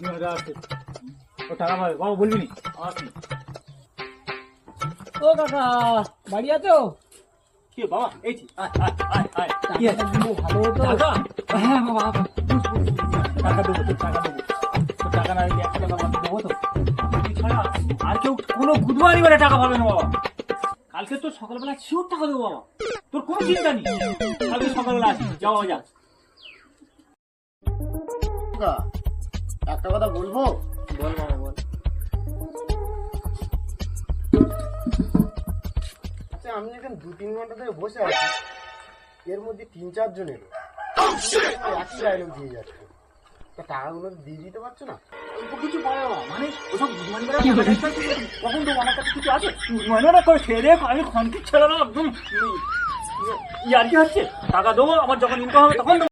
ও টাকা পাবে বাবা বলবি নি ও কাকা বাড়ি আছো? কি বাবা এই কি আছে ভালো হতো। হ্যাঁ বাবা টাকা দেবো টাকা দেবো টাকা না দিলে 1 টাকা বাদ দেবো তো ছাড়া আর কেউ কোনো বুধবারই বেলা টাকা পাবে না বাবা। কালকে তো সকালবেলা শিওর টাকা দেবো বাবা, তোর কোনো চিন্তা নেই। কালকে সকালবেলা আসি, যাওয়া যা। একটা কথা বলবো? বল বাবা বল। আচ্ছা আমি এখানে 2-3 ঘন্টা ধরে বসে আছি, এর মধ্যে 3-4 জন এলো, একই ডায়লগ দিয়ে যাচ্ছে। তা টাকাগুলো দিয়ে দিতে পারছো না? অল্প কিছু পারে বাবা, মানে ওসব বুধবারই বেলা কখন তো আমার কাছে কিছু আছে মনে করে খেয়ে দেখ। আমি খন্তির ছেলে না, একদম ইয়ার কি হচ্ছে, টাকা দেবো আমার যখন ইনকাম হবে তখন